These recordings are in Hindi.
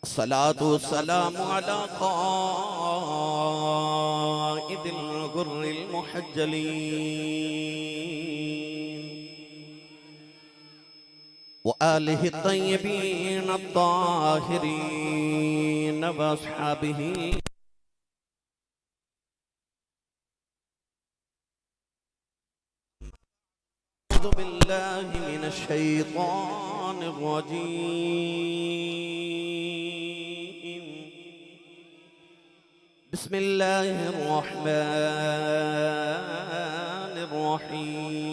सलातु सलामु अला क़ाइदिल गुर्रिल मुहज्जलीन व आलिहि तय्यबीन अत्ताहिरीन व अस्हाबिही अऊज़ु बिल्लाहि मिनश शैतानिर रजीम बिस्मिल्लाहिर रहमानिर रहीम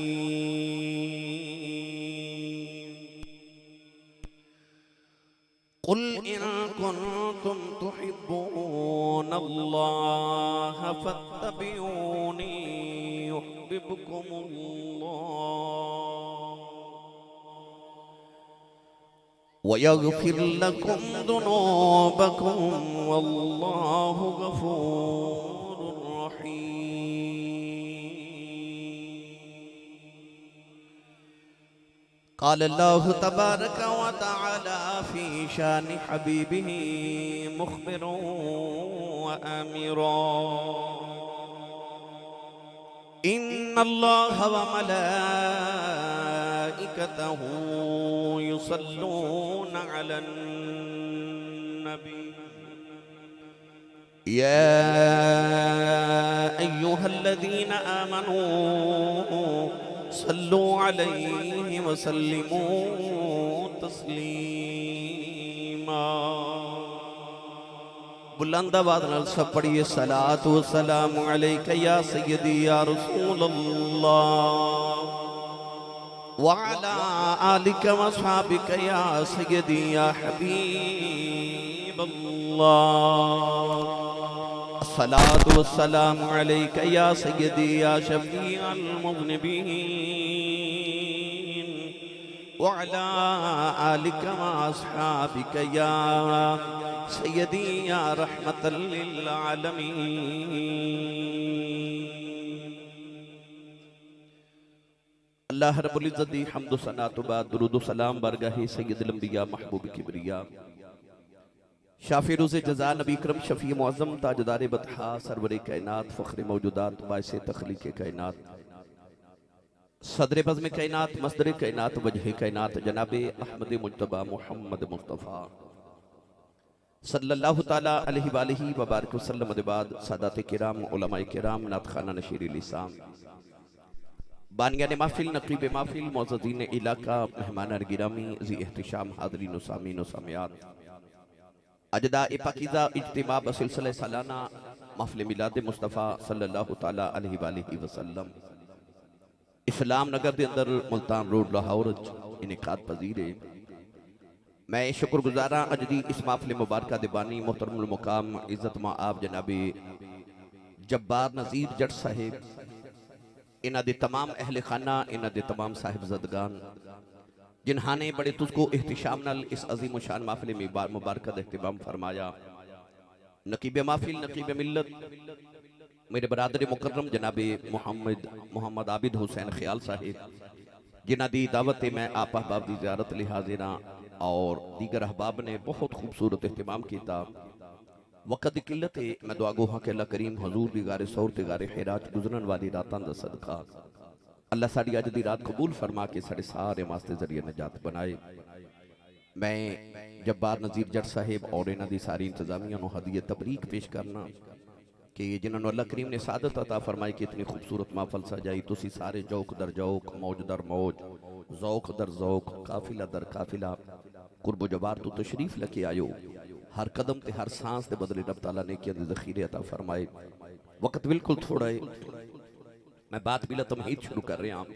कुल इन कुन्तुम तुहिब्बूनल्लाह फत्तबिऊनी युह्बिबकुमुल्लाह वयग़फ़िर लकुम ज़ुनूबकुम वल्लाहु गफ़ूरुर रहीम। क़ाल अल्लाहु तबारक व तआला फ़ी शानि हबीबिही मुख़बिरन व आमिरन इन्नल्लाह व मलाइकतहु युसल्लूना अलन नबी या अय्युहल्लज़ीना आमनू सल्लू अलैहि व सल्लिमू तस्लीमा। बुलंद आवाज़ नाल सब पढ़िए सलातु व सलामु अलैका या सय्यदी या रसूल अल्लाह व अला आलिका व अस्हाबिका या सय्यदी या हबीब अल्लाह। सलातु व सलामु अलैका या सय्यदी या शफीअल मुज़निबीन व अला आलिका व अस्हाबिका या सय्यदी या रहमतल लिल आलमीन। अल्लाह रब्बुल इज़्ज़त दी हम्द व सना तो बाद दुरूद व सलाम बरगाहे सय्यदुल अंबिया महबूब किबरिया शाफ़ी रोज़े जज़ा नबी करम शफ़ी मुअज़्ज़म ताजदार बतहा सरवरे कायनात फ़ख्र मौजूदात बाइसे तख़लीक़ कायनात सदर बज़्म कायनात मस्दर कायनात वजह कायनात जनाबे अहमद मुज्तबा मुहम्मद मुस्तफ़ा सल्लल्लाहु ताला अलैहि वालिहि व बारिक वसल्लम बाद सादात किराम उलमाए किराम नातखाना नशीर लिसान बानियाने महफिल नक़ीब महफिल मौज़ज़ीन इलाका मेहमान गिरामी ज़ी एहतिशाम हाज़रीन व सामीन व सामियात अजदा पाकीज़ा इज्तिमा बसिलसिले सालाना महफ़िल मिलाद मुस्तफ़ा सल्लल्लाहु ताला अलैहि वालिहि वसल्लम इस्लाम नगर के अंदर मुल्तान रोड लाहौर इनेकाद पजीर है। मैं शुक्रगुजारा अज दी इस महफ़िल मुबारक दे बानी मोहतरमुल मुकाम इज़्ज़त माआब जनाबे जब्बार नज़ीर जट साहिब इन्हां दे तमाम अहले खाना इन्हां दे तमाम साहिबज़दगान जिन्हां ने बड़े तुझको एहतिशाम नाल इस अजीम शान महफ़िल मुबारक दा इहतिमाम फरमाया। नकीब महफिल नकीब मिल्लत मेरे बरादर मुकर्रम जनाबे मोहम्मद आबिद हुसैन ख्याल साहिब जिन्हां दी दावत मैं आप अहबाब की ज़ियारत लई हाज़िर हां और दीगर अहबाब ने बहुत खूबसूरत एहतिमाम किया। वक़्त दी किल्लत है मैं दुआ गो हाँ कि अल्लाह करीम हजूर दी गारे सौर ते गारे खैरात गुजरन वाली रातां दा सदका अल्लाह साड़ी अज दी रात कबूल फरमा के साढ़े सारे वास्ते जरिए निजात बनाए। मैं जब्बार नज़ीर जट साहिब और इन्हां दी सारी इंतजामिया नूं हदीए तबरीक पेश करना कि जिन्होंने अल्लाह करीम ने सादत अता फरमाई कि इतनी खूबसूरत महफल सजाई तुसी सारे जौक दर जौक मौज दर मौज जौक दर जौक काफिला दर काफिला कुर्ब जबार तो तशरीफ लेके आयो। हर कदम ते हर सांस के बदले रब तआला ने के ज़ख़ीरे अता फरमाए। वक्त बिल्कुल थोड़ा है, मैं बात बिला तमहीद शुरू कर रहा हूँ।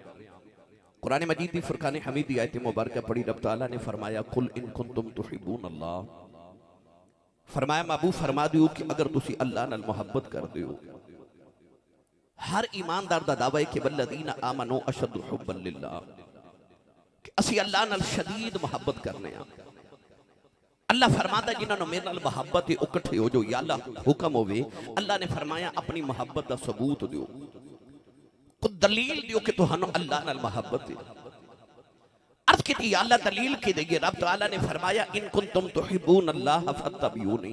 कुरान मजीद की फुरकान हमीद की आयत मुबारक पढ़ी रब तआला ने फरमाया कुल इन कुंतुम तुहिब्बूनल्लाह फरमाया महबूब फरमा दियो कि अगर तुसी अल्लाह नाल मोहब्बत कर दियो। हर ईमानदार दा दावा है कि वल्लज़ीना आमनू अशद्दु हुब्बन लिल्लाह कि असी अल्लाह नाल शदीद मोहब्बत करने आ। अल्लाह फरमाता जिन्होंने मेरे नाल मोहब्बत है इकट्ठे हो जो या अल्लाह हुक्म होवे। अल्लाह ने फरमाया अपनी मोहब्बत का सबूत दियो। को दलील दियो कि तुहानू अल्लाह नाल मोहब्बत है। अर्ज की अल्लाह दलील की देगी। रब तआला ने फरमाया इन कुंतुम तुहिब्बून अल्लाह फत्तबिऊनी,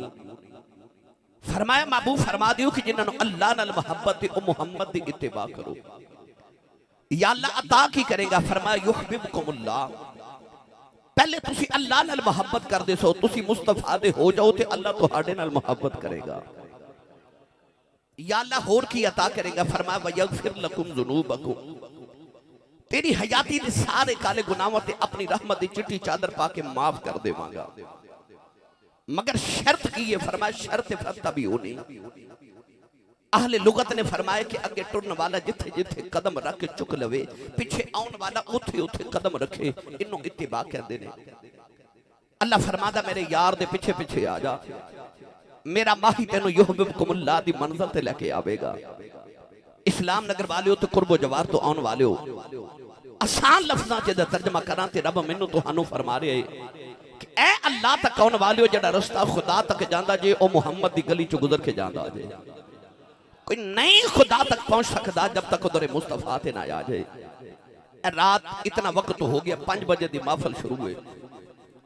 फरमाया महबूब फरमा दियो कि जिन्होंने अल्लाह नाल मोहब्बत है ओ मुहम्मद दी इत्तिबा करो। या अल्लाह अता की करेगा, फरमाया युहिब्बुकुमुल्लाह, पहले तुसी अल्लाह नाल मोहब्बत करदे सो, तुसी मुस्तफा दे हो जाओ ते अल्लाह तुहाडे नाल मोहब्बत करेगा। या अल्लाह होर की अता करेगा, फरमाया वयगफिर लकुम ज़ुनूबकुम, तेरी हयाती दे सारे काले गुनाहों ते अपनी रहमत दी चिट्ठी चादर पाके माफ कर देवांगा, मगर शर्त की है, फरमाया शर्त फत्तबिऊनी। अहले लुगत ने फरमाया कि अगे टुरन वाला जिथे जिथे कदम रख के चुक लवे, पीछे आउन वाला उथे उथे कदम रखे, इन्नू इत्तिबा कहते हैं। अल्लाह फरमादा मेरे यार दे पीछे पीछे आ जा, मेरा माही तेनू युहिब्बुकुमुल्लाह दी मंजिल ते लेके आवेगा। इस्लाम नगर वाले तो कुर्बो जवार तो आउन वाले हो। आसान लफ्जां च दा तर्जमा करां ते रब मैनू तुहानू फरमा रहे कि ए अल्लाह तक आउन वाले हो, जेड़ा रास्ता खुदा तक जांदा जे ओ मुहम्मद दी गली चो गुजर के जांदा जे। कोई नहीं खुदा तक पहुंच सकता जब तक उधर मुस्तफा ते ना आ जाए। रात इतना वक्त हो गया, 5 बजे दी महफिल शुरू हुए,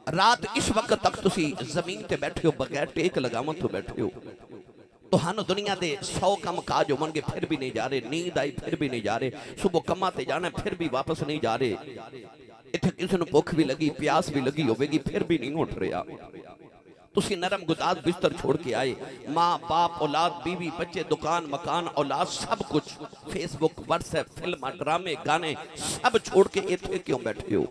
रात इस वक्त तक तुसी जमीन ते बैठे हो, बगैर टेक लगावन तो बैठे हो। तुहानू दुनिया दे 100 कम काज होवणगे फिर भी नहीं जा रहे, नींद आई फिर भी नहीं जा रहे, सुबह कम्मा ते जाना फिर भी वापस नहीं जा रहे, इत्थे किसी नू भुख भी लगी प्यास भी लगी होवेगी फिर भी नहीं उठ रहा। तुसी नरम गुदाज बिस्तर छोड़ के आए, माँ बाप औलाद बीवी बच्चे दुकान मकान औलाद सब कुछ, फेसबुक व्हाट्सएप फिल्म ड्रामे गाने सब छोड़ के इत्थे क्यों बैठे हो?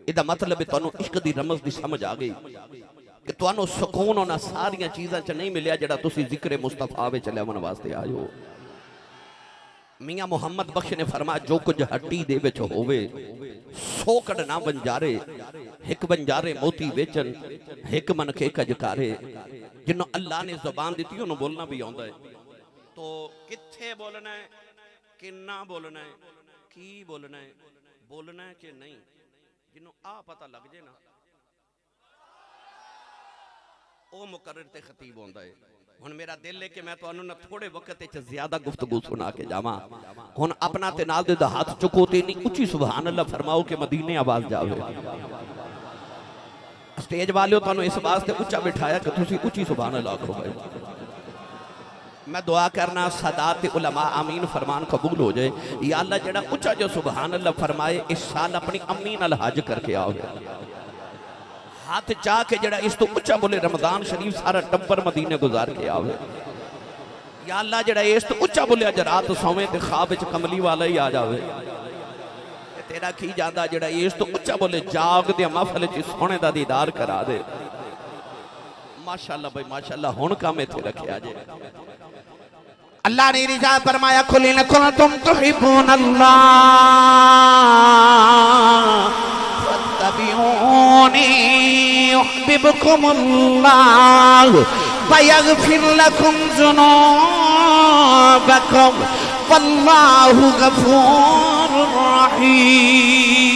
इहदा मतलब है तुहानू इश्क दी रमज दी समझ आ गई कि तुहानू सुकून उन्हां सारियां चीज़ां च नहीं मिलिया जेड़ा तुसी जिक्र मुस्तफा विच लैवन वास्ते आए हो। मियाँ मुहम्मद बख्श ने फरमाया जो कुछ हट्टी दे विच होवे 100 कड़ ना बंजारे, एक बंजारे मोती बेचन, एक मन के कजकारे। जिन्हों अल्लाह ने जुबान दी थी उन्होंने बोलना भी आंदा है, तो किथे बोलना है, किन्ना बोलना है, की बोलना है, बोलना है कि नहीं, जिन्हों आ पता लग जाए ना ओ मुकर्रर ते खतीब होंदा है। हुण मेरा दिल है कि मैं तुहानू ना थोड़े वक्त च ज्यादा गुफ्तगू सुना के जावां। हुण अपना ते नाल दे हाथ चुको ते इन्नी उच्ची सुभान अल्लाह फरमाओ कि मदीने आवाज जावे। स्टेज वाले तुहानू इस वास्ते उच्चा बिठाया कि तुसी उच्ची सुभान अल्लाह आखो। भाई मैं दुआ करना सदात उलमा आमीन फरमान कबूल हो जाए। या अल्लाह जेड़ा उच्चा जो सुभान अल्लाह फरमाए इस साल अपनी अम्मी नाल हज करके आओगे, हाथ चाह के जड़ा इस तो उच्चा बोले रमजान शरीफ सारा टब्बर मदीने गुजार के आवे। या अल्लाह जड़ा इस तो उच्चा बोले अज रात सोवे ते ख्वाब विच कमली वाला ही आ जावे। तेरा की जांदा जड़ा इस तो उच्चा बोले जाग दे महफिल च सोने दा दीदार करा दे। माशाअल्लाह भाई माशाअल्लाह, हुण काम इत्थे रखिया जे। अल्लाह ने इरशाद फरमाया कुल इन कुंतुम तुहिब्बून अल्लाह फत्तबिऊनी युहिब्बुकुमुल्लाह वयगफिर लकुम ज़ुनूबकुम वल्लाहु गफूरुर रहीम।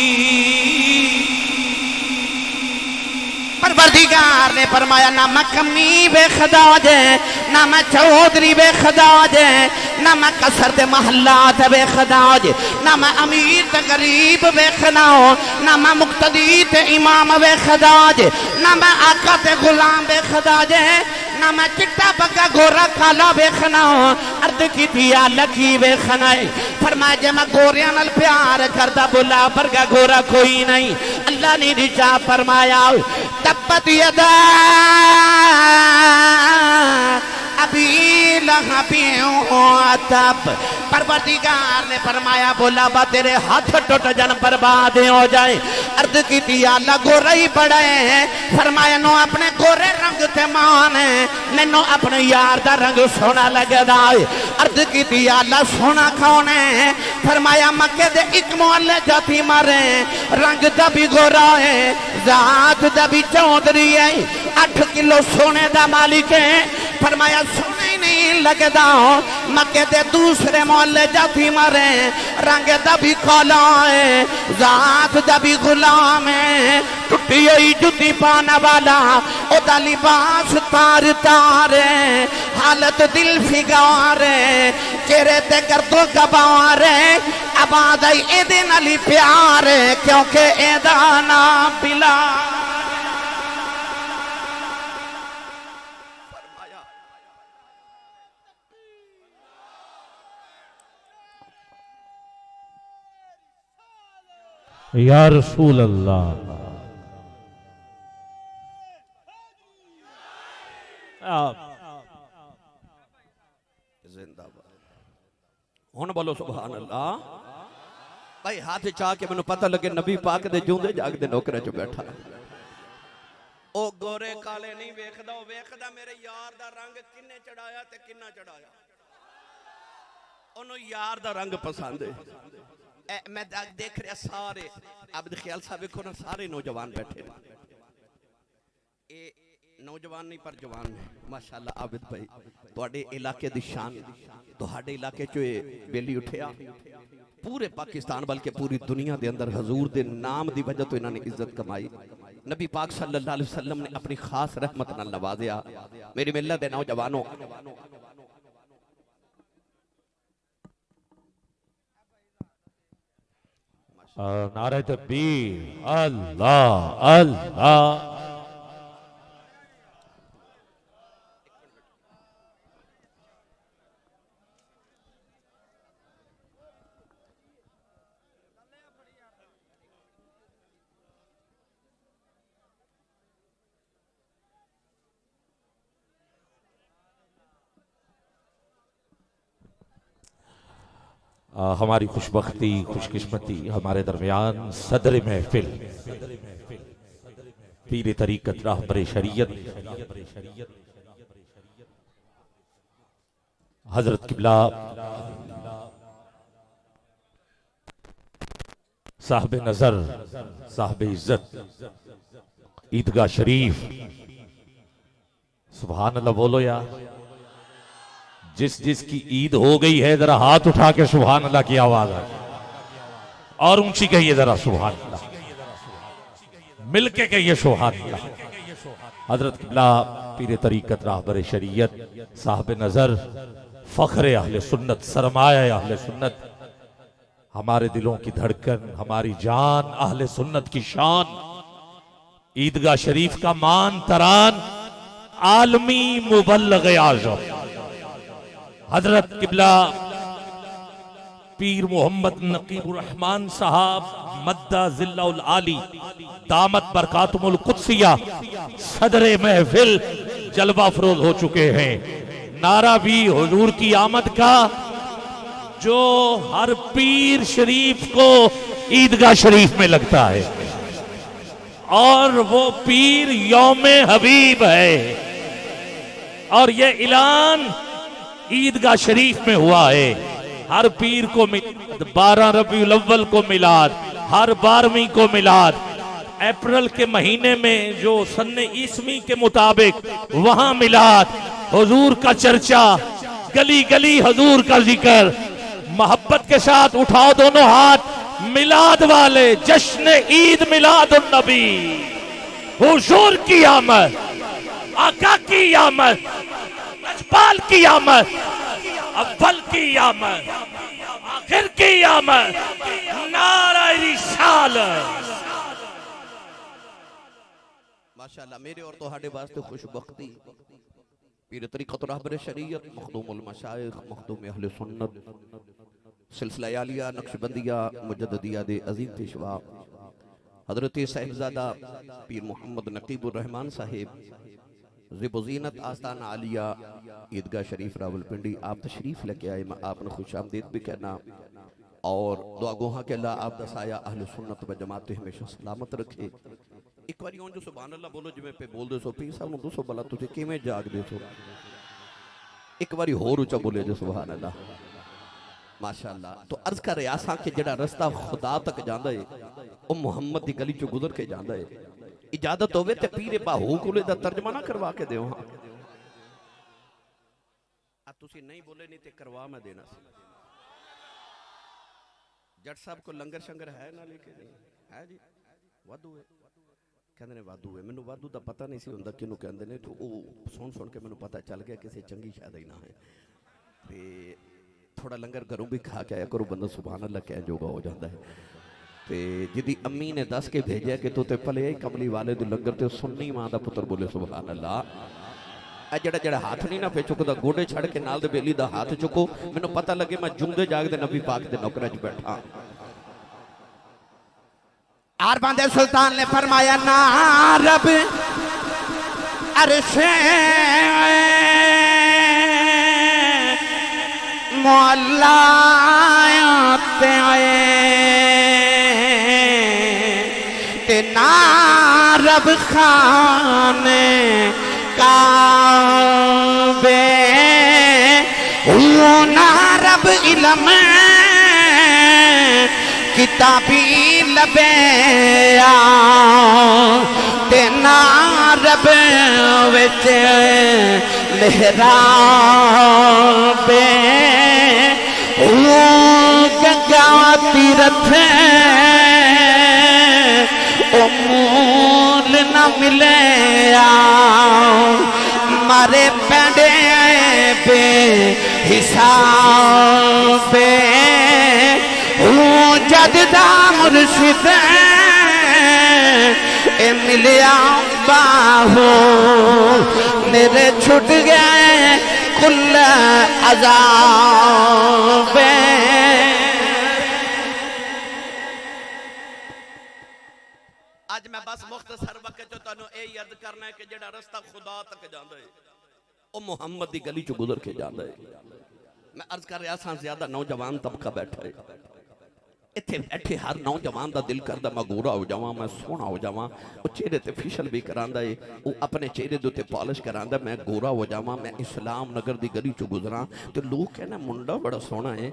परवरदिगार ने फरमाया ना मैं कमी बेखुदा जे, ना मैं चौधरी बेखुदा जे, ना मैं कसर दे महल्लात बेखुदा जे, ना मैं अमीर ते गरीब बेखुदा हो, ना मैं मुक्तदी ते इमाम बेखुदा जे, ना मैं आका ते गुलाम बेखुदा जे, ना मैं चिट्टा पक्का गोरा काला बेखना हो। अर्द की दिया लकी बेखना है। फरमाया जे मैं गोरियां नाल प्यार करदा बुला वर्गा गोरा कोई नहीं। अल्लाह ने रिजा फरमाया तब्बत यदा अभी लहब। परवरदिगार ने फरमाया बोला बा तेरे हाथ टूट जन बर्बाद हो जाए। अर्द की अल्लाह गोरा ही बड़ा है। फरमाया नो अपने गोरे रंग ते मान है, मैनू अपने यार दा रंग सोना लगदा है। अर्द की अल्लाह सोना कौन है? फरमाया मक्के दे एक मुअल्ले जाती मारे, रंग दा भी गोरा है, जात दा भी चौधरी है, 8 किलो सोने दा मालिक है। फरमाया सोने नहीं लगदा मक्के दे दूसरे मोहल्ले जाती मरे रंग दा भी काला है जात दा भी गुलाम है टुटी हुई जुती पाने वाला ओदा लिबास तार तार है हालत दिल फिगार है चेहरे ते कर दो गबार है आबाद एदे नाल ही प्यार है क्योंकि एदा नाम बिलाल या रसूल अल्लाह। हुण बोलो सुभान अल्लाह। भाई हाथ चाह के मैनू पता लगे नबी पाक दे जूंदे जागदे नौकरे च बैठा ओ गोरे काले नहीं वेखदा ओ वेखदा मेरे यार दा रंग किन्ने चढ़ाया ते किन्ना चढ़ाया ओनू यार दा रंग पसंद है। मैं देख रहा सारे आबिद ख्याल साहब देखो ना सारे नौजवान बैठे ए नौजवान नहीं पर जवान ने माशाअल्लाह आबिद भाई तुहाडे इलाके दी शान तुहाडे इलाके चो बेली उठिया पूरे पाकिस्तान बल्कि पूरी दुनिया दे अंदर हजूर दे नाम दी वजह तो इन्होंने इज्जत कमाई नबी पाक सल्लल्लाहु अलैहि वसल्लम ने अपनी खास रहमत नाल नवाजिया मेरी मिल्लत दे नौजवानों नारे तकबीर अल्लाह अल्लाह। हमारी खुशबख्ती खुशकिस्मती हमारे दरमियान सदर महफिल पीर तरीकत राहबर शरीयत हजरत किबला साहब नजर साहब इज्जत ईदगाह शरीफ सुभान अल्लाह बोलो यार। जिस जिसकी ईद हो गई है जरा हाथ उठा के सुभान अल्लाह की आवाज है और ऊंची कहिए जरा सुभान अल्लाह मिलके कहिए सुभान अल्लाह। हजरत किबला पीर तरीकत राहबर शरीयत साहब नजर फख्र अहले सुन्नत सरमाया अहले सुन्नत हमारे दिलों की धड़कन हमारी जान अहले सुन्नत की शान ईदगाह शरीफ का मान तरान आलमी मुबल्लग आज़म हजरत किबला पीर मोहम्मद नकीबुर रहमान साहब मद्दा जिल्लाउल आली दामत बरकातुमुल कुद्सिया सदरे महफिल जलवा फरोज हो चुके हैं। नारा भी हुजूर की आमद का जो हर पीर शरीफ को ईदगाह शरीफ में लगता है और वो पीर यौमे हबीब है और ये ऐलान ईदगाह शरीफ में हुआ है। हर पीर को 12 रबीउल अव्वल को मिलाद हर 12वीं को मिलाद अप्रैल के महीने में जो सन्ने ईस्वी के मुताबिक वहां मिलाद हुजूर का चर्चा गली गली हुजूर का जिक्र मोहब्बत के साथ उठाओ दोनों हाथ मिलाद वाले जश्न ईद मिलाद उन नबी हुजूर की आमद आका की आमद लजपाल की आमद अव्वल की आमद आखिर की आमद नारा रिसालत। माशाअल्लाह मेरे और तुम्हारे वास्ते खुशबख्ती पीर तरीक़त रहबर शरीयत मखदूमुल मशाइख मखदूम अहले सुन्नत सिलसिला आलिया नक्शबंदिया मुजद्दिदिया दे अजीम पेशवा हजरत साहिबजादा पीर मोहम्मद नकीबुर रहमान साहिब ज़िबुज़ीनत आस्ताना आलिया ईदगाह शरीफ रावलपिंडी आप तशरीफ लेके आए मैं आपने खुश आमदीद भी कहना और दुआ गोहा के अल्लाह आप दसाया अहले सुन्नत व जमात हमेशा सलामत रखे। एक बार जो सुभान अल्लाह बोलो जिमें पे बोल दे सो पीर साहब नूं दसो भला तुसीं किवें जागदे सो एक बारी होर उच्चा बोले जो सुभान अल्लाह माशाअल्लाह। तो अर्ज कर रहा सा कि जेड़ा रास्ता खुदा तक जांदा है वो मुहम्मद दी गली चो गुजर के जांदा है। इजाजत होवे ते पीरे बाहू कोले दा तर्जमा ना करवा के देओ। तुसी नहीं बोले नहीं तो करवा मैं देना सी। जट साहब को लंगर शंगर है ना लेके नहीं है जी वाधू है कहते ने वाधू है मैनू वाधू का पता नहीं सी हुंदा किनू कहंदे ने तो सुन सुन के मैनू पता चल गया किसी चंगी शायद ही ना है ते थोड़ा लंगर घरों भी खा के आया करो बंदा सुभान अल्लाह कह जोगा हो जाता है। ते जिदी अम्मी ने दस के भेजा कि तू ते भले कमली वाले दे लंगर ते सुन्नी मां दा पुत्र बोले सुभान अल्लाह। जड़ा जड़ा हाथ नहीं ना पे चुकदा गोडे छड़ के नाल दे बेली दा हाथ चुको मैनू पता लगे मैं जुंदे जागदे नबी पाक दे नौकरां च बैठा। आर बंदे सुल्तान ने फरमाया ना रब अरशे मौला ते आए ते ना रब खाने काबे ना रब इल्म किताबी लबे ते ना रब विच मेहराबे गंगा तीरथ ओ मूल न मिले मारे पेंडे पे हिसाबे जद दा मुर्शिद ए मिलिया बाहो मेरे छुट गए कुल अज़ाबे। आज मैं बस मुख्तसर वक्त जो तुहानू ए याद करना है कि जेड़ा रास्ता खुदा तक जांदा है ओ मुहम्मद दी गली चो गुजर के जांदा है। मैं अर्ज कर रहा सा ज्यादा नौजवान तबका बैठा है इत्थे बैठे हर नौजवान का दिल करदा मैं गोरा हो जावां मैं सोहना हो जावां वो चेहरे ते फेशियल भी करांदा है वो अपने चेहरे दे उत्ते पॉलिश करांदा मैं गोरा हो जावां मैं इस्लाम नगर दी गली चो गुजरां तो लोग कहना मुंडा बड़ा सोहना है।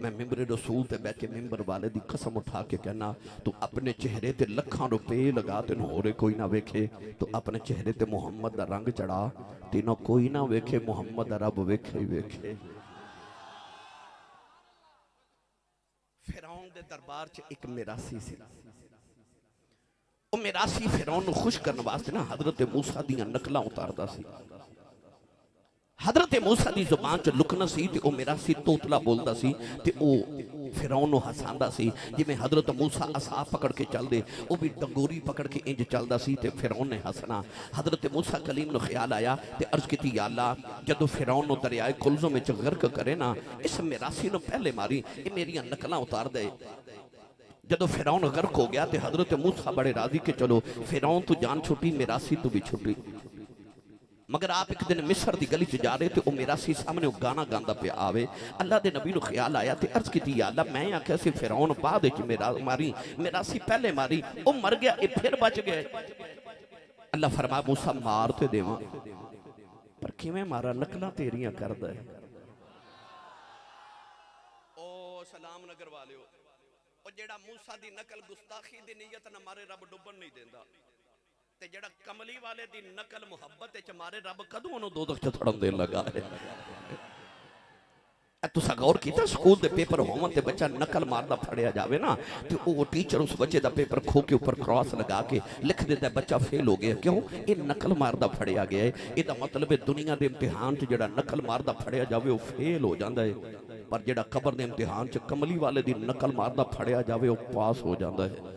मैं मिंबर रसूल ते बैठ के मिंबर वाले दी कसम उठा के कहना तू अपने चेहरे ते लखां रुपए लगा तेन होरे कोई ना वेखे तो अपने चेहरे ते मुहम्मद दा रंग चढ़ा तेनों कोई ना वेखे मुहम्मद दा रब वेखे ही वेखे। फिरौन दे दरबार च एक मिरासी सी वो मिरासी फिरौन नूं खुश करने वास्ते ना हजरत मूसा दी नकलां उतारदा सी। हजरत मूसा दी जुबान च लुकना सी ते ओ मिरासी तोतला बोलदा सी ते ओ फिरौन नूं हसांदा सी जिवें हजरत मूसा असा पकड़ के चलदे ओ भी डंगोरी पकड़ के इंज चलदा सी ते फिरौन ने हसना। हजरत मूसा कलीम नूं ख्याल आया ते अर्ज कीती या अल्लाह जदों फिरौन नूं दरियाए कुलज़ुम विच गर्क करे ना इस मिरासी नूं पहले मारी ये मेरियां नकलां उतार दे। जदों फिरौन गर्क हो गया तो हजरत मूसा बड़े राजी के चलो फिरौन तू जान छुट्टी मिरासी तू भी छुट्टी। मगर आप एक दिन मिस्र की गली च जा रहे थे मिरासी सामने गाना गांदा पे आवे अल्लाह के नबी नूं ख्याल आया तो अर्ज की अल्लाह मैं आख्या सी फिरौन बाद मारी मिरासी पहले मारी वो मर गया ये फिर बच गए। अल्लाह फरमा मूसा मार ते देवां पर किवें मारा नकलां तेरियां करदा है। ओ सलाम नगर वालिओ ओ जेड़ा मूसा दी नकल गुस्ताखी दी नीयत ना मारे रब डुबन नहीं देंदा ते जेड़ा कमली वाले दी नकल मुहब्बत च मारे रब कदों ओनू दोज़ख च थड़न देन लगा है। तुसा गौर कीता स्कूल दे पेपर होवन ते बच्चा नकल मारदा फड़िया जावे ना ते वो टीचर उस बच्चे दा पेपर खो के ऊपर क्रॉस लगा के लिख देता बच्चा फेल हो गया क्यों ये नकल मारदा फड़िया गया है। इसदा मतलब है दुनिया दे इम्तिहान च जेड़ा नकल मारदा फड़िया जावे वो फेल हो जांदा है पर जेड़ा कबर दे इम्तिहान च कमली वाले दी नकल मारदा फड़िया जावे वो पास हो जांदा है।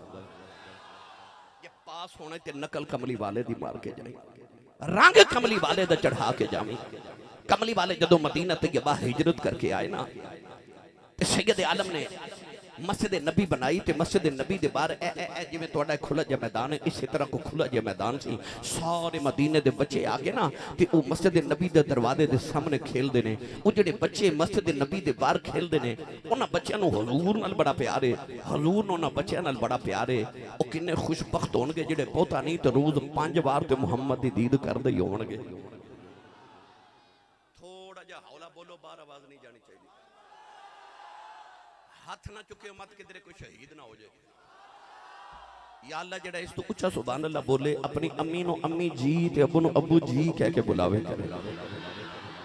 पास होने ते नकल कमली वाले दी मार के जाए रंग कमली वाले दा चढ़ा के जावी। कमली वाले जदों मदीना तैयबा हिजरत करके आए ना ते सैयद आलम ने मस्जिद नबी बनाई ते मस्जिद नबी दे बाहर जिवें तुहाडा खुला जिहा मैदान है इसी तरह को खुला जिहा मैदान सी सारे मदीने दे बच्चे आ गए ना ते ओ मस्जिद नबी दे दरवाजे दे सामने खेलदे ने। ओ जेड़े बच्चे मस्जिद नबी दे बाहर खेलदे ने उन्हां बच्चों नूं हुजूर नाल बड़ा प्यार है हुजूर नूं उन्हां बच्चों नाल बड़ा प्यार है। ओ किन्ने खुशबख्त होणगे जेड़े बहुता नहीं तो रोज 5 बार ते मुहम्मद दी दीद करदे ही होणगे। थोड़ा जिहा हौला बोलो बाहर आवाज नहीं जानी चाहिए। हाथ ना चुके मत किधरे कोई शहीद ना हो जाए। या अल्लाह जेड़ा इस तो उच्चा सुभान अल्लाह बोले अपनी अम्मी नो अम्मी जी ते अब्बू नो अब्बू जी कह के बुलावे करे।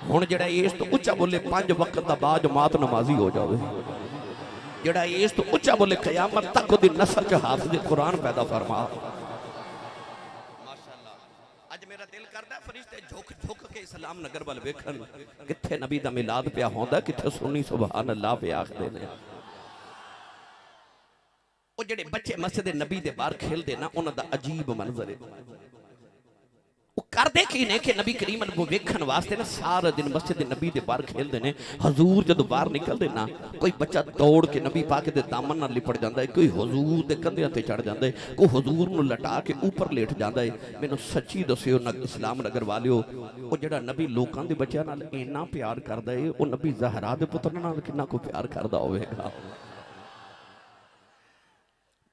हुण जिहड़ा इस तो उच्चा बोले 5 वक्त दा बाद जमात नमाजी हो जावे, जिहड़ा इस तो उच्चा बोले क़यामत तक उहदी नस्ल च हाफिज़ कुरान पैदा फरमा। माशाअल्लाह अज मेरा दिल करदा फरिश्ते झुक झुक के इस्लाम नगर वाल वेखण किथे नबी दा मिलाद पिया होंदा, किथे सुन्नी सुभान अल्लाह पे आखदे ने। वो जेडे बच्चे मस्जिद नबी दे बाहर खेलते ना, उन्हां दा अजीब मंजर है। वो करदे की ने कि नबी करीम नूं वेखण वास्ते ना सारा दिन मस्जिद नबी दे बाहर खेलते ने। हजूर जदों बाहर निकलते ना, कोई बच्चा दौड़ के नबी पाक दे दामन नाल लिपट जांदा है, कोई हजूर दे कंधियां ते चढ़ जांदा है, कोई हजूर नूं लटा के ऊपर लेट जांदा है। मैनूं सच्ची दस्सिओ इस्लाम नगर वालिओ, वो जेड़ा नबी लोकां दे बच्चिआं नाल इन्ना प्यार करदा है, वो नबी ज़हरा दे पुत्र नाल किन्ना को प्यार करदा होवेगा।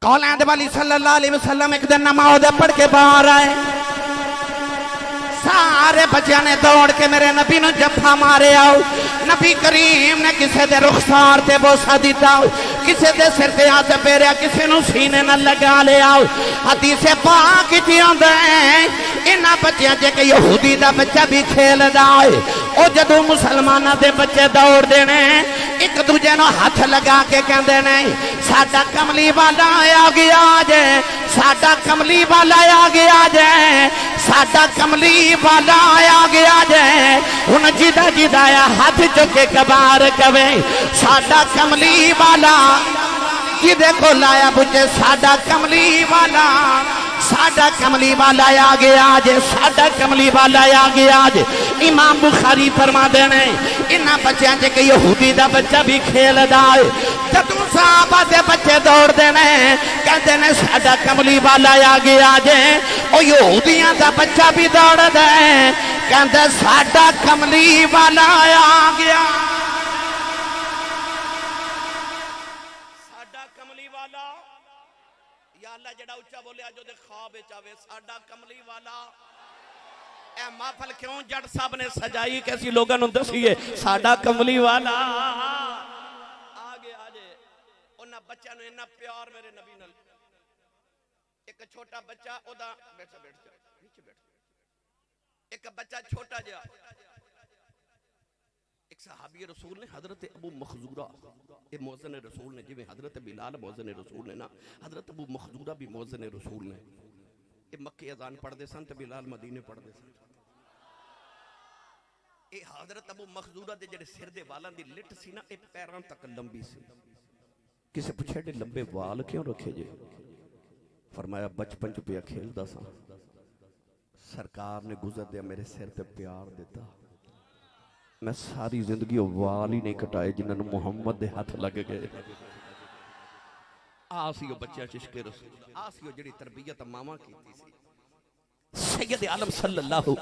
कौलैंद वाली सल्लल्लाहु अलैहि वसल्लम एक दिन नमाज पढ़ के बाहर आए, सारे बच्चों ने दौड़ के मेरे नबी ने जफा मारे आओ। नबी करीम ने किसी दे रुखसार ते बोसा दिता, किसी दे सिर ते हाथ फेरिया, किसी नूं सीने नाल लगा लिया। हदीस पाक च आंदा है इन्हां बच्चों च एक यहूदी दा बच्चा भी खेलदा है। ओ जदों मुसलमानां दे बच्चे दौड़दे ने, एक दूजे नूं हथ लगा के कहंदे ने साडा कमली वाला आ गया जे, साडा कमली वाला आ गया जे, साडा कमली वाला आ गया जे। हुण जिदा जिदा हाथ चुके कबार कवे साडा कमली वाला, जिदे को लाया बुझे साडा कमली वाला, साडा कमली वाला आ गया जे, साडा कमली वाला आ गया जे। इमाम बुखारी फरमाते ने इन्हां बच्चों च कोई यहूदी दा बच्चा भी खेलदा है। जदों सहाबा दे बच्चे दौड़दे ने, कहंदे ने साडा कमली वाला आ गया जे। ओ यहूदियां दा बच्चा भी दौड़दा है, कहंदा साडा कमली वाला आ गया, साडा कमली वाला। या अल्लाह जेड़ा उच्चा बोले अज ओदे ख्वाब विच आवे साडा कमली वाला। ए महफिल क्यों जट साहब ने सजाई कैसी लोगों नूं दसीए साडा कमली वाला आ गया जे। उन्हां बच्चों नूं इन्ना प्यार मेरे नबी नाल। एक छोटा बच्चा ओदा बैठ जा नीचे बैठ, एक बच्चा छोटा जिहा, एक सहाबी रसूल ने हजरत अबू मखजूरा, ये मौज़िन रसूल ने, जिवें हजरत बिलाल मौज़िन रसूल ने ना, हजरत अबू मखजूरा भी मौज़िन रसूल ने। ये मक्के अजान पढ़ते सन ते बिलाल मदीने पढ़ते सन। ये हजरत अबू मखजूरा दे जेड़े सिर दे वालां दी लिट सी ना, ये पैरां तक लंबी सी। किसे पुछया एडे लंबे वाल क्यों रखे जे? फरमाया बचपन च पिया खेलदा सा, सरकार ने गुजरदे मेरे सिर ते प्यार दिता, मैं सारी जिंदगी वाल ही नहीं कटाए जिन्होंने मुहम्मद दे हाथ लग गए। आसियो बच्चा चिश्के रसूल, आसियो जिहड़ी तरबियत मामा कीती सी। सैयद आलम सल्लल्लाहु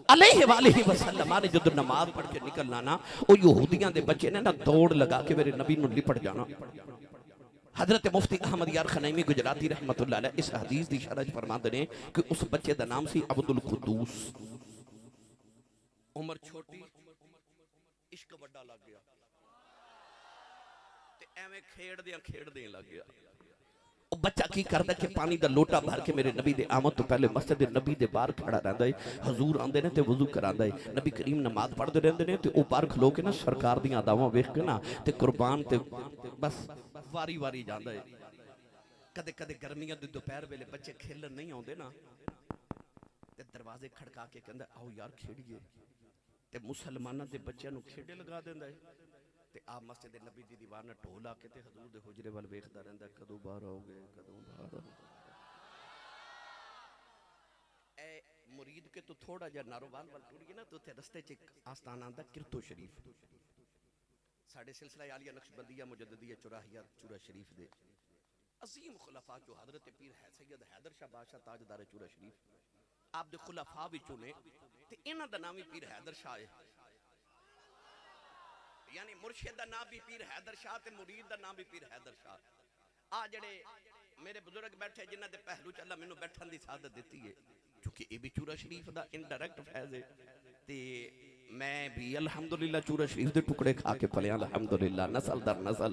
अलैहि वसल्लम ने जदों नमाज पढ़ के निकलना ना, वो यहूदियां दे बच्चे ने ना दौड़ लगा के मेरे नबी नूं लिपट जाना। हजरत मुफ्ती अहमद यार खनैमी गुजराती रहमतुल्लाह अलैह इस हदीस दी शरह फरमाते ने कि उस बच्चे दा नाम सी अब्दुल कुद्दूस। उम्र छोटी, इश्क बड़ा लग गया ते एवें खेड़दे लग गया। वो बच्चा की करदा कि पानी दा लोटा भर के मेरे नबी दे आमद तो पहले मस्जिद नबी दे बाहर खड़ा रहंदा है। हजूर आंदे ने ते वुजू करांदा है, नबी करीम नमाज पढ़दे रहंदे ने ते ओ बाहर खलो के ना सरकार दी अदावां वेख के ना ते कुर्बान ते बस वारी वारी जांदा है। कदे कदे गर्मियां दे दोपहर वेले बच्चे खेलन नहीं आउंदे ना ते दरवाजे खड़का के कहंदा आओ यार खेड़िए, ते मुसलमानां दे बच्चों नूं खेड़े लगा दिंदा है। ते आप मस्जिद नबी दी दीवार नाल ढोल आके ते हजूर दे हुजरे वाल वेखदा रहिंदा, कदों बाहर आओगे कदों बाहर आओगे। ए मुरीद के तो थोड़ा जिहा नारोवाल वाल टुरिए ना तो उत्थे रस्ते च एक आस्थान आंदा किरतो शरीफ। साडे सिलसिला आलिया नक्शबंदिया मुजद्दिदिया चौराहिया चूरा शरीफ दे अजीम खुलाफा चो हजरत पीर है सैयद हैदर शाह बादशाह ताजदार चूरा शरीफ आप दे खुलाफा विचों ने ते इन्हां दा नाम ही पीर हैदर शाह है। यानी मुर्शिद दा नाम भी पीर हैदर शाह ते मुरीद दा नाम भी पीर हैदर शाह। आ जेड़े मेरे बुजुर्ग बैठे जिन्हां दे पहलू च अल्लाह मैनूं बैठण दी सादत दित्ती है, क्योंकि ये भी चूरा शरीफ दा इनडायरेक्ट फैज़ है। ते मैं भी अल्हम्दुलिल्लाह चूरा शरीफ दे टुकड़े खा के पलिया अल्हम्दुलिल्लाह, नस्ल दर नस्ल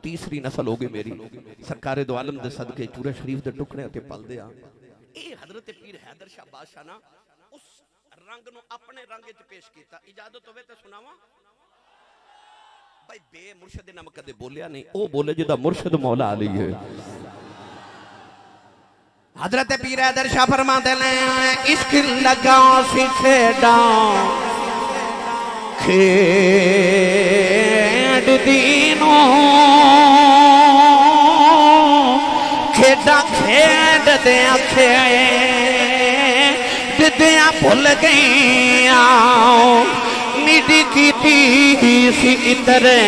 तीसरी नस्ल हो गई मेरी। सरकारे दो आलम दे सदके चूरा शरीफ दे टुकड़े ते पलदे आ। ये हजरत पीर हैदर शाह बादशाह ना उस रंग नूं अपने रंग च पेश किया। इजाजत होवे ते सुनावा भाई। बे मुर्शद नाम कदे बोलिया नहीं, ओ बोले जिदा मुर्शद मौला अली है। हजरत पीर हैदर शाह फरमाते ने इश्क लगा सी खेड़ा खेड दीनो खेड़ा खेड दिया खेड दिया भुल गईया निडी की सी इतरे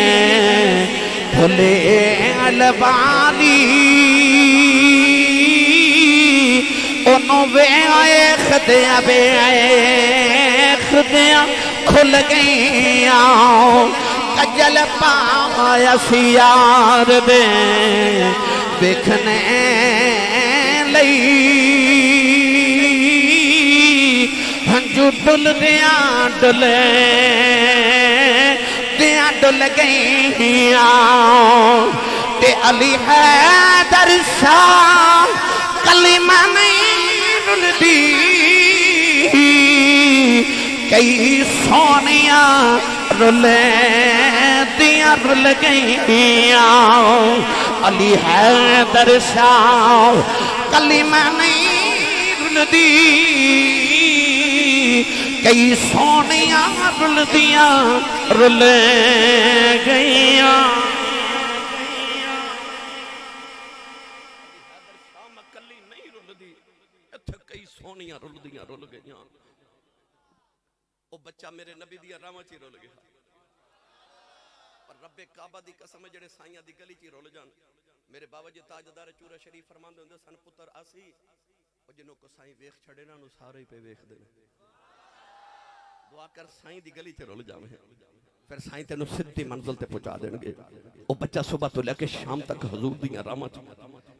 भुले अलवाली ओनो वे आए खदिया वे आए खदिया खुल गईया कजल पाया सियार दे देखने लई हंजू डुल दिया डुले दिया डुल गईया ते अली हैदर शाह कलीमा नहीं रुलदी कई सोनिया रुले दिया रुल गईया अली हैदर शाह कलीमा नहीं रुलदी कई सोनिया रुल दिया रुल गईया। बच्चा मेरे नबी दी रावां च रुल गया पर रब्बे काबा दी कसम जेड़े साईयां दी गली च रुल जान। मेरे बाबा जी ताजदार चूरा शरीफ फरमांदे हुंदे सन पुत्र आसी ओ जिन्हों को साईं वेख छड़े ना नु सारे ही पे वेखदे ने। दुआ कर साईं दी गली च रुल जावे फिर साईं तेनू सीधी मंजिल ते पहुंचा देणगे। ओ बच्चा सुबह तो लेके शाम तक हुजूर दी रावां च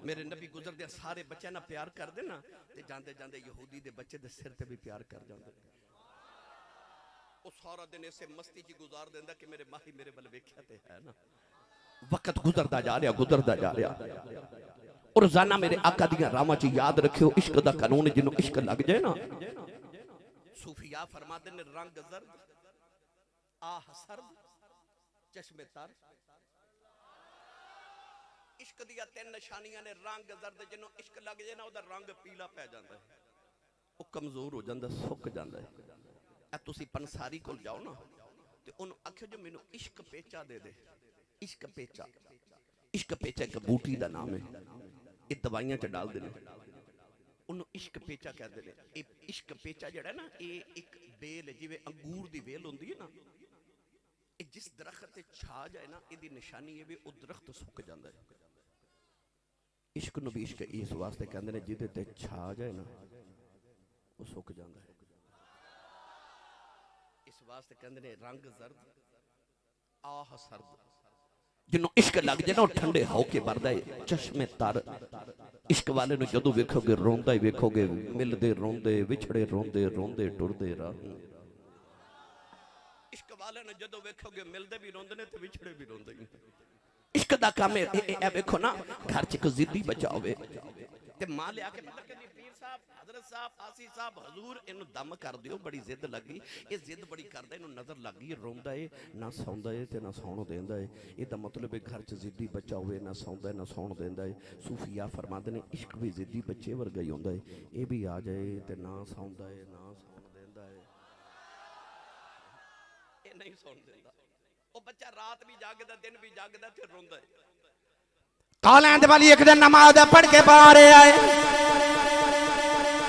मेरे नबी गुजरदे सारे बच्चे ना प्यार करदे ना ते जांदे जांदे यहूदी दे बच्चे दे सिर ते भी प्यार कर जांदे। सारा दिन ऐसे मस्ती च गुजार देंदा कि मेरे माही मेरे बल वेख्या ते है ना। वक्त गुजरदा जा रहा गुजरदा जा रहा और रोजाना मेरे आका दी रावां च याद रखियो इश्क दा कानून जिन्हों इश्क लग जाए ना। सूफिया फरमाते ने रंग जर्द आह सर्द चश्मे तर इश्क दिया तीन निशानियां ने। रंग जर्द जिन्हों इश्क लग जाए ना ओदा रंग पीला पै जांदा है, वो कमजोर हो जांदा सुक जांदा है। तुसी पंसारी कोल जाओ ना ते उन्होंने आखियो जो मैनू इश्क पेचा दे दे। इश्क पेचा एक बूटी का नाम है, ये दवाइयां च डाल देने उन्होंने इश्क पेचा कहते हैं। इश्क पेचा जड़ा ना ये एक बेल जिवें अंगूर की बेल होंदी है ना, ये जिस दरख्त ते छा जाए ना इसकी निशानी है भी वो दरख्त सुक जाता है। इश्क नूं भी इश्क इस वास्ते कहते हैं जिहदे ते छा जाए ना वो सुक जाता है। इस वास्ते कहते हैं रंग जर्द आह सर्द जिन्हों इश्क लग जाए ना ठंडे होके भरदा है चश्मे तर। इश्क वाले नूं जदों वेखोगे रोंदा ही वेखोगे, मिलदे रोंदे विछड़े रोंदे रोंदे टुरदे राह। इश्क वाले नूं जदों वेखोगे मिलदे भी रोंदे ने ते विछड़े भी रोंदे। इश्क दा काम है ए वेखो ना घर च एक जिद्दी बच्चा होवे ते मां लिया के मतलब कहंदी पीर साहब हजरत साहब आसी साहब हजूर इनू दम कर दियो बड़ी जिद लगी। ये जिद बड़ी करदा इनू नजर लग गई रोंदा है ना सौंदा है ते ना सौण देंदा है। इसदा मतलब है घर च जिद्दी बच्चा होवे ना सौंदा है ना सौण देंदा है। सूफिया फरमाते ने इश्क भी जिद्दी बच्चे वर्गा ही होंदा है। ये भी आ जाए ते ना सौंदा है ना सौण देंदा है, ये नहीं सौण देंदा। वो बच्चा रात भी जागदा दिन भी जागदा ते रोंदा है। कालैंड वाली एक दिन नमाज पढ़ के बाहर आए,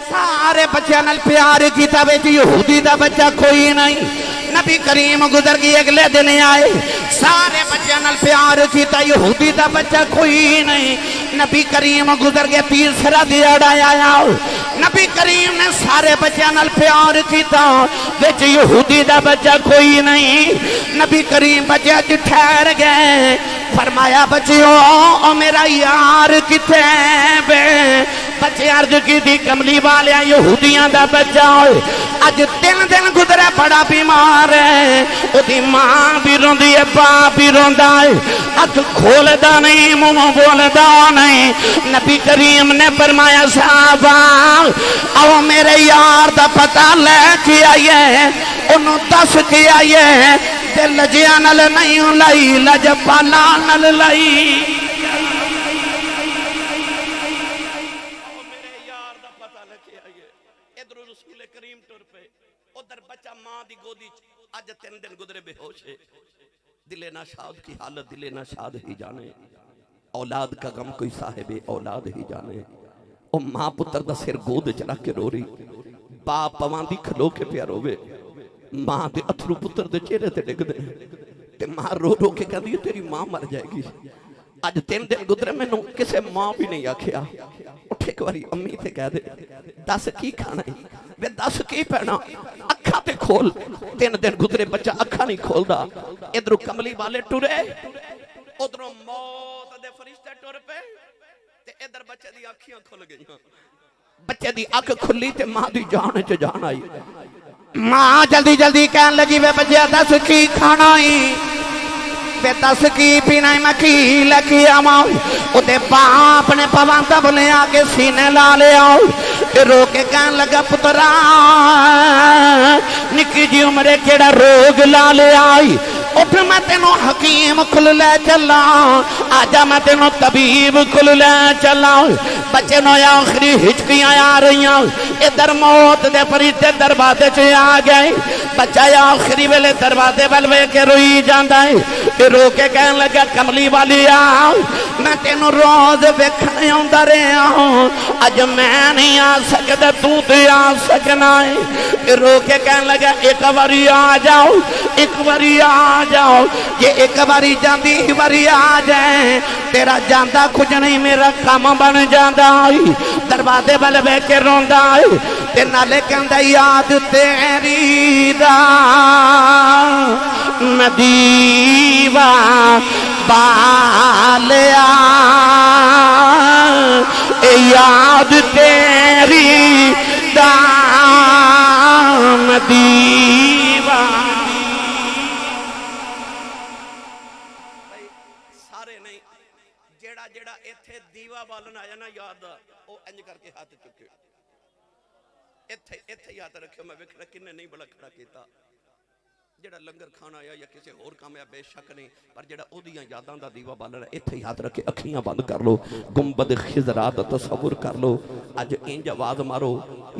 सारे बच्चों नाल प्यार किया, यहूदी दा बच्चा कोई नहीं। नबी करीम गुजर गए अगले दिन आए, सारे बच्चों नाल प्यार किया, यहूदी दा बच्चा कोई नहीं। नबी करीम गुजर गए तीसरा दिहाड़ा आया, नबी करीम ने सारे बच्चों नाल प्यार किया, विच यहूदी दा बच्चा कोई नहीं। नबी करीम बच्चे अज ठहर गए, फरमाया बच्चियों ओ मेरा यार किथे बे, बच्चे अर्ज की थी कमली वाले यहूदियां दा बच्चा होए अज 3 दिन गुजरे बड़ा बीमार है ओदी मां भी रोंदी है बाप भी रोंदा है अख खोलदा नहीं मुंह बोलदा नहीं नबी करीम ने फरमाया साहबा आओ मेरे यार दा पता लेके आइए ओनू दस के आइए दिल लजिया नल नहीं लाई लजपाला नल लाई आज 3 दिन गुजरे बेहोश है दिले नाशाद की हालत दिले नाशाद ही जाने औलाद का गम कोई साहिब औलाद ही जाने ओ मां पुत्र दा सिर गोद च रख के रो रही बाप पवांदी खलो के प्या रोवे मां दे अथरू पुत्र दे चेहरे ते डिगदे ते मां रो रो के कहंदी तेरी मां मर जाएगी अज 3 दिन गुजरे मैनू किसे मां भी नहीं आखिया उठ एक बारी अम्मी ते कह दे दस की खाना है वे दस की पैना अखा ते खोल 3 दिन गुजरे बच्चा अखा नहीं खोलदा इधरों कमली वाले टुरे उधरों मौत दे फरिश्ते टुर पे ते इधर बच्चे दी अखियां खुल गईयां बच्चे दी अख खुली ते मां दी जान च जान आई मां जल्दी जल्दी कहन लगी वे बच्चा दस की खाना है वे दस की पीना मैं की लेके आवा ओदे बाप ने पवांदा बोले आके सीने ला लिया रो के कहन लगा पुत्रा निकी जी उम्रे केड़ा रोग ला लिया उठ मैं तेनों हकीम खुल ले चला आजा मैं तेनों तबीब खुल ले चला बच्चे नो आखिरी हिचकियां आ रही इधर मौत दे फरिश्ते दरवाजे च आ गए बच्चा आखिरी वेले दरवाजे वल वेख के रोई जांदा है रो के कहन लगा कमली वाली आ मैं तेनों रोज वेखण आउंदा रहा अज मैं नहीं आ सकदा तू ते आ सकना है रो के कहन लगा एक बारी आ जाओ एक बारी आ जाओ ये एक बारी जांदी बारी आ जाए तेरा जांदा कुछ नहीं मेरा काम बन जांदा दरवाजे वाल वेख के रोंदा ते नाले कहंदा याद तेरी दा नदीवा बालिया याद तेरी दा नदीवा सारे नहीं जेड़ा जेड़ा इत्थे दीवा बालन आया ना याद ओ इंज करके हाथ चुके इत्थे इत्थे याद रखियो मैं वेखना किन्ने नहीं बड़ा खड़ा कीता जेड़ा लंगर खाना आया या किसी होर काम आया बेशक नहीं पर जेड़ा ओदियां यादां दा दीवा बालन इत्थे याद रखे अखियां बंद कर लो गुंबद खिजरा दा तसव्वुर कर लो अज इंज आवाज मारो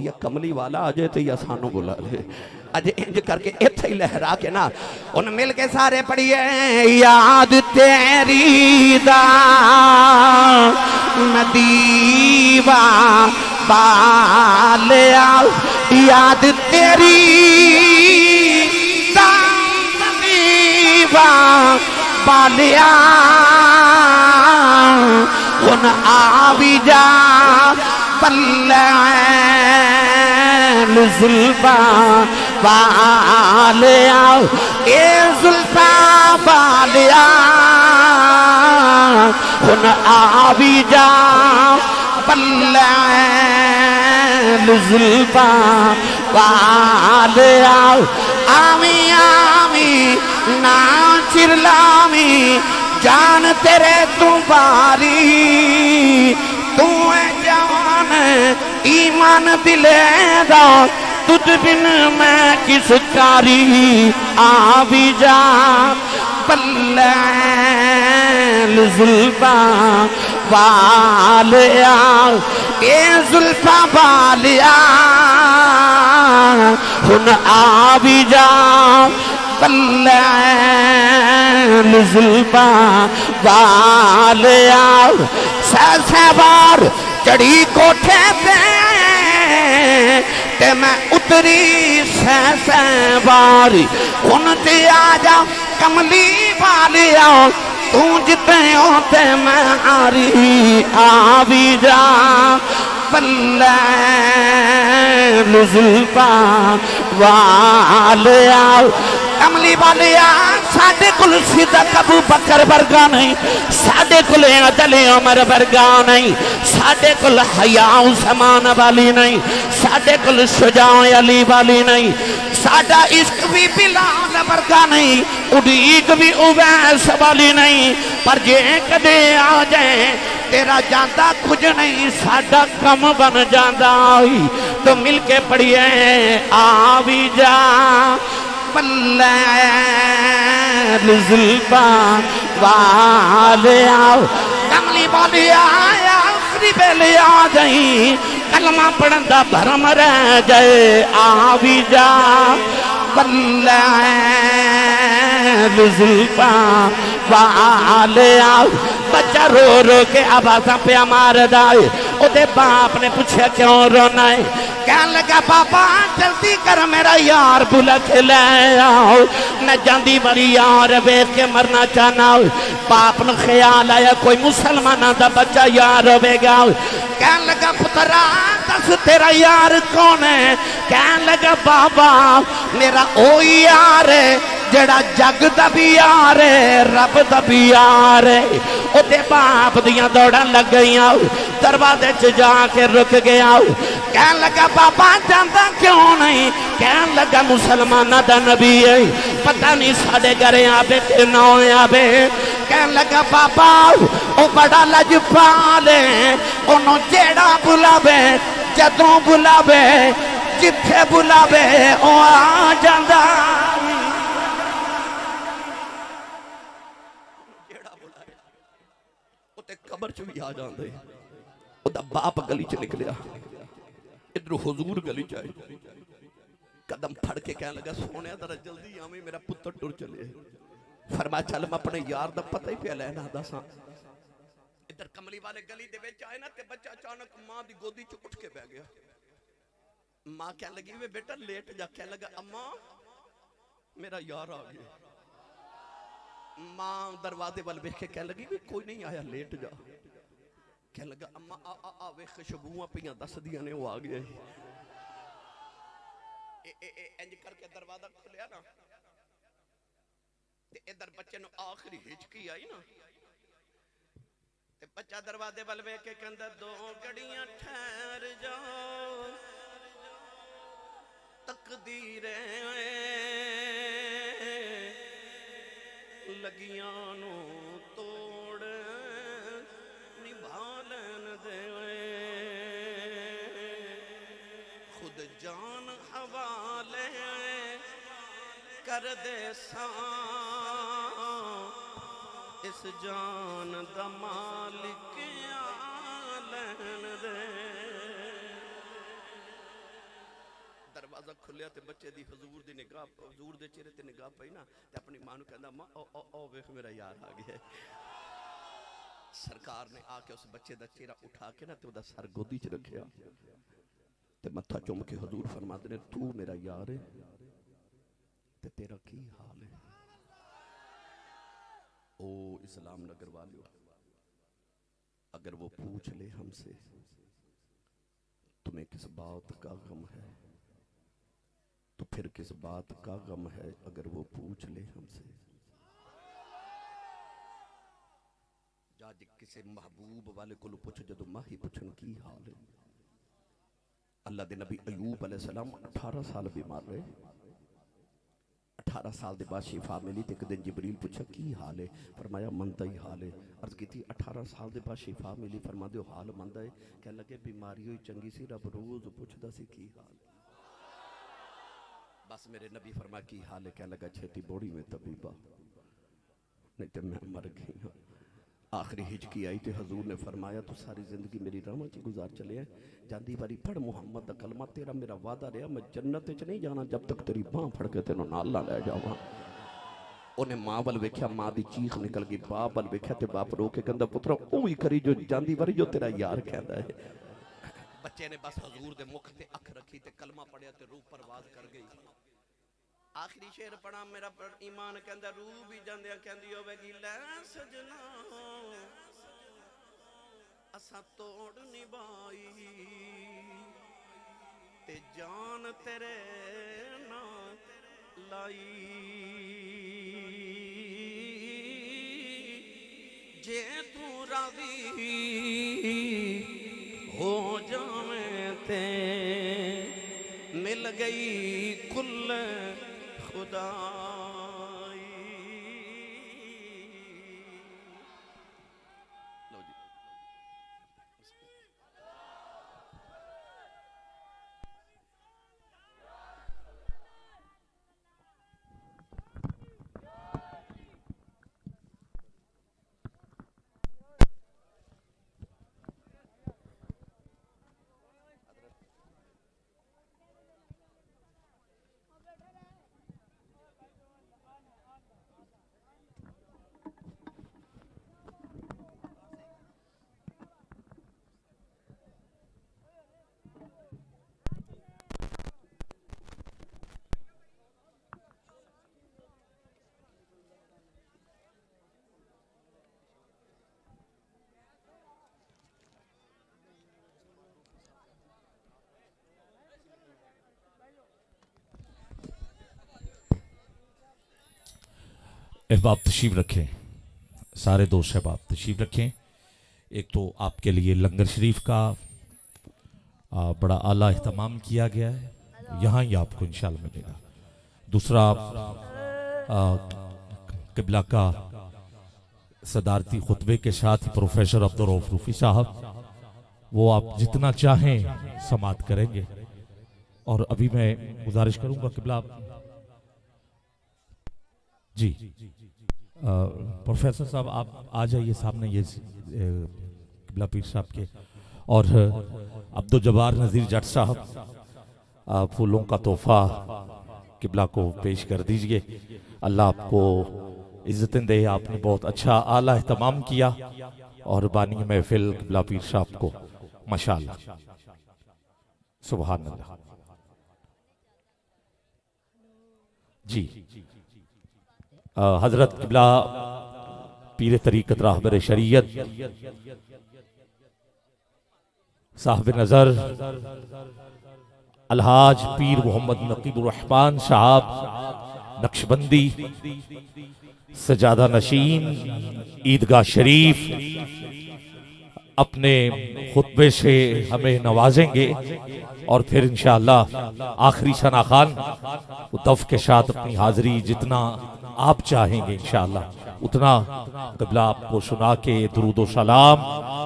या कमली वाला आ जाए तो या सानू बुला ले अज इंज करके इत्थे ही लहरा के ना उन मिल के सारे पढ़िए याद तेरी दा नदीवा बालिया याद तेरी बालिया उन आवी जा पल्ले जुल्फा बालिया ए जुल्फा बालिया उन आवी जा पल्ले जुल्फा बालिया आवी आवी ना चिरलामी जान तेरे तू बारी तू जान ईमान दिले दा तुझ बिन मैं किस कारी आ भी जा पल्ले जुल्फा वालिया ए जुल्फा वालिया हुन आ भी जा पल्ले जुल्फा वालिया सहबार चढ़ी कोठे ते मैं उतरी सहबारी हुन ते आ जा कमली वालिया तू जिते होते मैं हारी आ भी जा पल्ले जुल्फा वालिया कमली वालिया साडे कोल सिद्दीक अबू बकर वर्गा नहीं, साडे कोल अदल उमर वर्गा नहीं, साडे कोल हया उस्मान वाली नहीं, साडे कोल शुजा अली वाली नहीं, साडा इश्क भी बिलाल वर्गा नहीं, उड़ीक भी उवैस वाली नहीं। पर जे कदे आ जाए तेरा जाता कुछ नहीं, साडा कम बन जाता। तो मिलके पढ़िए आ भी जा बल्ले जुल्फा वाले आओ, कमली वाले आया आखिरी बेले आ जाई, कलमा पढ़न दा भरम रह जाए। आ भी जा बल्ले जुल्फा वाले आओ। बच्चा रो रो के आवाज़ा पे मार दाए। ओदे बाप ने पूछा क्यों रोना है? कहने लगा बाबा जल्दी कर मेरा यार बुला के ले आओ, मैं जांदी मरी यार वेख के मरना चाहना। बाप ने ख्याल आया कोई मुसलमाना दा बच्चा यार होगा। कहने लगा पुत्रा दस तेरा यार कौन है? कहने लगा बाबा मेरा ओ यार है जड़ा जग दा भी यार है, रब दा भी यार है। ओदे बाप दियां दौड़ां लग गईयां, दरवाजे च जाके रुक गया। कहने लगा बाबा जानदा क्यों नहीं? कहने लगा मुसलमाना दा नबी है, पता नहीं साडे घरे आवे कि ना आवे। कहने लगा बाबा ओ बड़ा लजपाल है, ओनू जेड़ा बुलावे जदों बुलावे जिथे बुलावे ओ आ जांदा। कबर च भी आ जाते, ओदा बाप गली च निकलिया, इधर हुजूर गली च आए, कदम फड़ के कहने लगा सोने जरा जल्दी आवे मेरा पुत्र टुर चले। फरमा चल मैं अपने यार दा पता ही पे लेना दसा। इधर कमली वाले गली दे विच आए ना ते बच्चा अचानक मां दी गोदी च उठ के बैठ गया। मां कहने लगी वे बेटा लेट जा। कहने लगा अम्मा मेरा यार आ गया। मां दरवाजे वाल वेख के कहने लगी भी कोई नहीं आया लेट जा। कहने लगा अम्मा आ आ आ वे खुशबुआं पियां दसदियां ने वो आ गया। इंज करके दरवाजा खुलिया ना ते इधर बच्चे नु आखिरी हिचकी आई ना ते बच्चा दरवाजे वाल वेख के कहंदा दो घड़ियां ठहर जाओ तकदीरे लगियां नू तोड़ निभा लैन दे। खुद जान हवाले कर दे सा इस जान दा मालिक आ लैन दे। दरवाजा खुलिया ते बच्चे दी हुजूर दी निगाह हुजूर दे चेहरे ते निगाह पई ना ते अपनी मां नू कहंदा मां ओ वेख मेरा यार आ गया। सरकार ने आके उस बच्चे दा चेहरा उठा के ना ते ओदा सर गोदी च रखिया ते मत्था चुम के हुजूर फरमाते ने तू मेरा यार है ते तेरा की हाल है? ओ इस्लाम नगर वालों अगर वो पूछ ले हमसे तुम्हें किस बात का गम है तो फिर किस बात का गम है अगर वो पूछ ले हमसे। जाज किसी महबूब वाले को पूछ जदों माही पूछन की हाल है। अल्लाह दे नबी अयूब अलैहिस्सलाम 18 साल बीमार रहे। 18 साल के बाद शिफा मिली तो एक दिन जिबरील पूछा की हाल है? फरमाया मंदा ही हाल है। अर्ज की 18 साल के बाद शिफा मिली। फरमा दो हाल मंदा है। कह लगे बीमारी हुई चंगी सी रब रोज पूछता सी की हाल। बस मेरे नबी फरमा की हाल है? कह लगा छेती बोड़ी में तबीबा नहीं तो मैं मर गई हाँ। आखिरी हिचकी आई तो हजूर ने फरमाया तू सारी जिंदगी मेरी राह च गुजार चले जाती बारी पढ़ मुहम्मद दा कलमा तेरा मेरा वादा रहा मैं जन्नत च नहीं जाना जब तक तेरी बांह फड़ के तेनों नाल ना लै जावां। उन्हें मां वाल वेख्या, मां की चीख निकल गई। बाप वाल वेख्या तो बाप रो के कहंदा पुत्रा ओ ही करी जो जाती बारी जो तेरा यार कहता है। बच्चे ने बस हजूर दे मुख ते अख रखी ते कलमा पढ़िया ते रूह परवाज कर गई। आखिरी शेर पढ़ा मेरा ईमान कहंदा रूह भी जांदियां कहंदी होवेगी लै सजना असा तोड़ निभाई ते जान तेरे ना लाई जे तू राजी हो जावे ते मिल गई कुल खुदाई। लो जी अहबाब तशरीफ रखें, सारे दोस्त अहबाब तशरीफ रखें। एक तो आपके लिए लंगर शरीफ का बड़ा आला एहतमाम किया गया है, यहाँ ही आपको इंशाल्लाह मिलेगा। दूसरा किबला का सदारती खुतबे के साथ ही प्रोफेसर अब्दुल रऊफ रूफी साहब, वो आप जितना चाहें समात करेंगे। और अभी मैं गुजारिश करूंगा किबला जी, प्रोफेसर साहब आप आ जाइए सामने, ये किबला पीर साहब के और अब्दुल जब्बार नज़ीर जट साहब फूलों का तोहफा किबला को पेश कर दीजिए। अल्लाह आपको इज्जतें दे, आपने बहुत अच्छा आला एहतमाम किया और बानी महफिल किबला पीर साहब को माशाअल्लाह सुभान अल्लाह। जी हजरत किबला पीर तरीकत राहबर शरीयत साहब नजर अलहाज पीर मोहम्मद नकीबुर रहमान साहब नक्शबंदी सजादा नशीन ईदगाह शरीफ अपने खुतबे से हमें नवाजेंगे और फिर इंशाअल्लाह आखिरी सना खान दफ के साथ अपनी हाजिरी जितना आप चाहेंगे इंशाअल्लाह उतना क़िबला आपको सुना के दुरूद व सलाम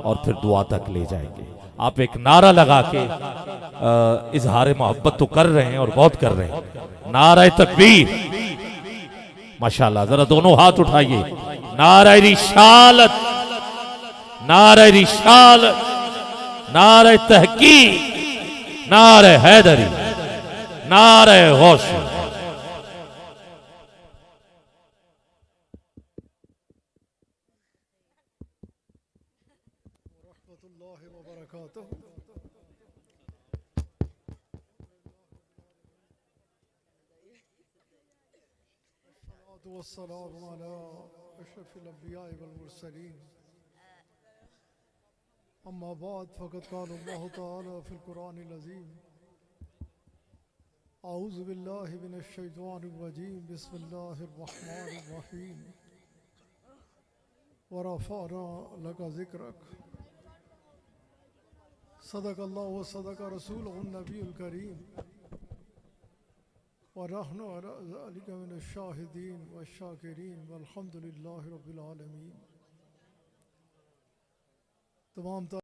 और फिर दुआ तक ले जाएंगे। आप एक नारा लगा के इजहार मोहब्बत तो कर रहे हैं और बहुत कर रहे हैं। नारा तकबीर माशाअल्लाह, जरा दोनों हाथ उठाइए। नारा रिसालत, नारा रिसालत, नारा तहकीक, नारा हैदरी, नारा गौस। वस्सलामु अला अशरफिल अंबिया वल मुरसलीन अम्मा बाद फ़क़द क़ाल अल्लाहु तआला फ़िल क़ुरानिल अज़ीम अऊज़ु बिल्लाहि मिनश शैतानिर रजीम बिस्मिल्लाहिर रहमानिर रहीम व रफ़अना लका ज़िक्रक सदक़ल्लाहु व सदक़ रसूलुहुन नबियुल करीम वनहनु अला ज़ालिका मिनश शाहिदीन वश्शाकिरीन वल्हम्दुलिल्लाहि रब्बिल आलमीन। तमाम